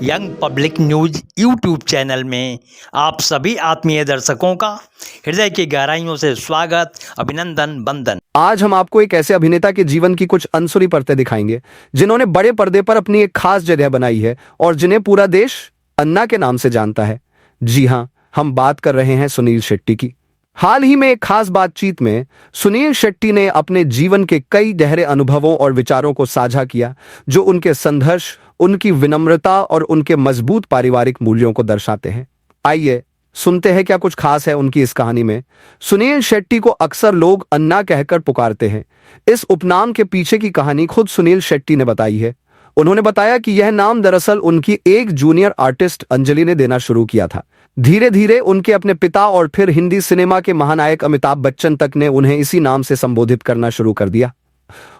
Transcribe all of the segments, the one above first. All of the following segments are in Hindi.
Young public news YouTube channel में आप सभी आत्मीय दर्शकों का हृदय की गहराइयों से स्वागत, अभिनंदन, वंदन। आज हम आपको एक ऐसे अभिनेता के जीवन की कुछ अनसुनी परतें दिखाएंगे जिन्होंने बड़े पर्दे पर अपनी एक खास जगह बनाई है और जिन्हें पूरा देश अन्ना के नाम से जानता है। जी हां, हम बात कर रहे हैं सुनील शेट्टी की। हाल ही में एक खास बातचीत में सुनील शेट्टी ने अपने जीवन के कई गहरे अनुभवों और विचारों को साझा किया, जो उनके संघर्ष, उनकी विनम्रता और उनके मजबूत पारिवारिक मूल्यों को दर्शाते हैं। आइए सुनते हैं क्या कुछ खास है उनकी इस कहानी में। सुनील शेट्टी को अक्सर लोग अन्ना कहकर पुकारते हैं। इस उपनाम के पीछे की कहानी खुद सुनील शेट्टी ने बताई है। उन्होंने बताया कि यह नाम दरअसल उनकी एक जूनियर आर्टिस्ट अंजलि ने देना शुरू किया था। धीरे धीरे उनके अपने पिता और फिर हिंदी सिनेमा के महानायक अमिताभ बच्चन तक ने उन्हें इसी नाम से संबोधित करना शुरू कर दिया।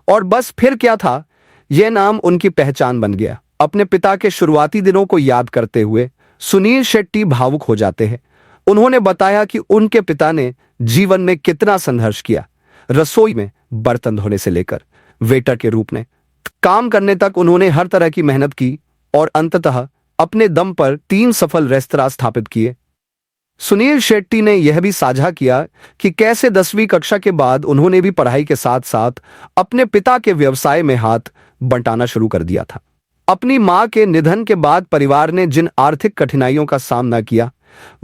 और बस फिर क्या था, यह नाम उनकी पहचान बन गया। अपने पिता के शुरुआती दिनों को याद करते हुए सुनील शेट्टी भावुक हो जाते हैं। उन्होंने बताया कि उनके पिता ने जीवन में कितना संघर्ष किया। रसोई में बर्तन धोने से लेकर वेटर के रूप में काम करने तक उन्होंने हर तरह की मेहनत की और अंततः अपने दम पर 3 सफल रेस्तरां स्थापित किए। सुनील शेट्टी ने यह भी साझा किया कि कैसे 10वीं कक्षा के बाद उन्होंने भी पढ़ाई के साथ साथ अपने पिता के व्यवसाय में हाथ बंटाना शुरू कर दिया था। अपनी मां के निधन के बाद परिवार ने जिन आर्थिक कठिनाइयों का सामना किया,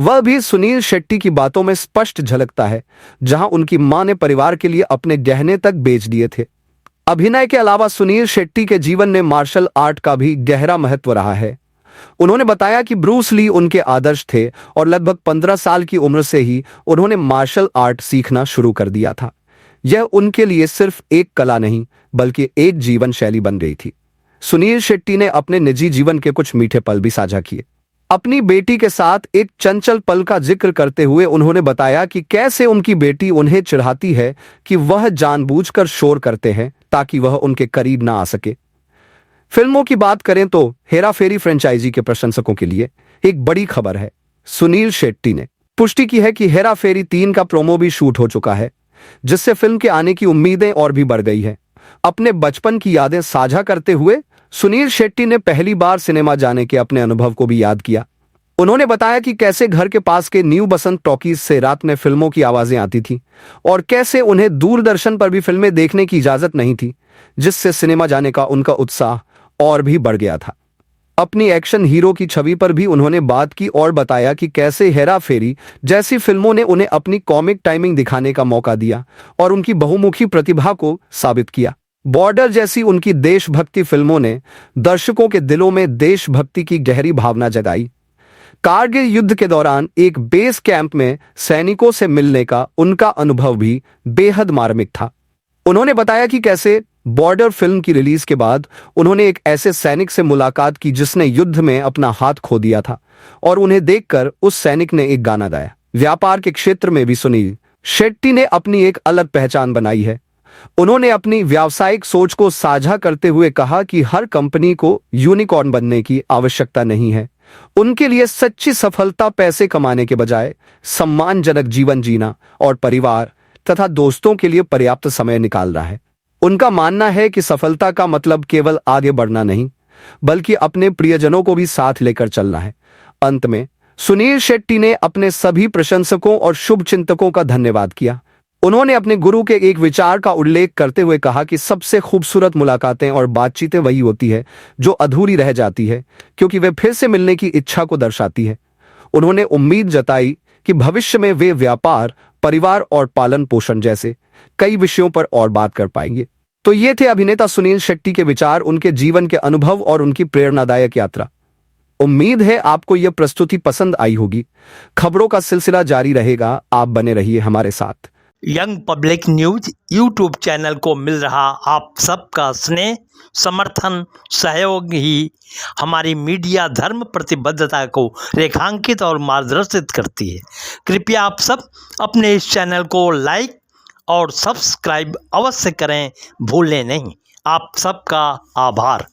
वह भी सुनील शेट्टी की बातों में स्पष्ट झलकता है, जहां उनकी मां ने परिवार के लिए अपने गहने तक बेच दिए थे। अभिनय के अलावा सुनील शेट्टी के जीवन में मार्शल आर्ट का भी गहरा महत्व रहा है। उन्होंने बताया कि ब्रूस ली उनके आदर्श थे और लगभग 15 साल की उम्र से ही उन्होंने मार्शल आर्ट सीखना शुरू कर दिया था। यह उनके लिए सिर्फ एक कला नहीं, बल्कि एक जीवन शैली बन गई थी। सुनील शेट्टी ने अपने निजी जीवन के कुछ मीठे पल भी साझा किए। अपनी बेटी के साथ एक चंचल पल का जिक्र करते हुए उन्होंने बताया कि कैसे उनकी बेटी उन्हें चिढ़ाती है कि वह जानबूझकर शोर करते हैं ताकि वह उनके करीब ना आ सके। फिल्मों की बात करें तो हेरा फेरी फ्रेंचाइजी के प्रशंसकों के लिए एक बड़ी खबर है। सुनील शेट्टी ने पुष्टि की है कि हेरा फेरी 3 का प्रोमो भी शूट हो चुका है, जिससे फिल्म के आने की उम्मीदें और भी बढ़ गई है। अपने बचपन की यादें साझा करते हुए सुनील शेट्टी ने पहली बार सिनेमा जाने के अपने अनुभव को भी याद किया। उन्होंने बताया कि कैसे घर के पास के न्यू बसंत टॉकीज से रात में फिल्मों की आवाजें आती थी और कैसे उन्हें दूरदर्शन पर भी फिल्में देखने की इजाजत नहीं थी, जिससे सिनेमा जाने का उनका उत्साह और भी बढ़ गया था। अपनी एक्शन हीरो की छवि पर भी उन्होंने बात की और बताया कि कैसे हेरा फेरी जैसी फिल्मों ने उन्हें अपनी कॉमिक टाइमिंग दिखाने का मौका दिया और उनकी बहुमुखी प्रतिभा को साबित किया। बॉर्डर जैसी उनकी देशभक्ति फिल्मों ने दर्शकों के दिलों में देशभक्ति की गहरी भावना जगाई। कारगिल युद्ध के दौरान एक बेस कैंप में सैनिकों से मिलने का उनका अनुभव भी बेहद मार्मिक था। उन्होंने बताया कि कैसे बॉर्डर फिल्म की रिलीज के बाद उन्होंने एक ऐसे सैनिक से मुलाकात की जिसने युद्ध में अपना हाथ खो दिया था और उन्हें देखकर उस सैनिक ने एक गाना गाया। व्यापार के क्षेत्र में भी सुनील शेट्टी ने अपनी एक अलग पहचान बनाई है। उन्होंने अपनी व्यावसायिक सोच को साझा करते हुए कहा कि हर कंपनी को यूनिकॉर्न बनने की आवश्यकता नहीं है। उनके लिए सच्ची सफलता पैसे कमाने के बजाय सम्मानजनक जीवन जीना और परिवार तथा दोस्तों के लिए पर्याप्त समय निकालना है। उनका मानना है कि सफलता का मतलब केवल आगे बढ़ना नहीं, बल्कि अपने प्रियजनों को भी साथ लेकर चलना है। अंत में सुनील शेट्टी ने अपने सभी प्रशंसकों और शुभचिंतकों का धन्यवाद किया। उन्होंने अपने गुरु के एक विचार का उल्लेख करते हुए कहा कि सबसे खूबसूरत मुलाकातें और बातचीतें वही होती है जो अधूरी रह जाती है, क्योंकि वे फिर से मिलने की इच्छा को दर्शाती है। उन्होंने उम्मीद जताई कि भविष्य में वे व्यापार, परिवार और पालन पोषण जैसे कई विषयों पर और बात कर पाएंगे। तो ये थे अभिनेता सुनील शेट्टी के विचार, उनके जीवन के अनुभव और उनकी प्रेरणादायक यात्रा। उम्मीद है आपको यह प्रस्तुति पसंद आई होगी। खबरों का सिलसिला जारी रहेगा, आप बने रहिए हमारे साथ। Young public news YouTube channel को मिल रहा आप सबका स्नेह, समर्थन, सहयोग ही हमारी मीडिया धर्म प्रतिबद्धता को रेखांकित और मार्गदर्शित करती है। कृपया आप सब अपने इस चैनल को लाइक और सब्सक्राइब अवश्य करें, भूलें नहीं। आप सबका आभार।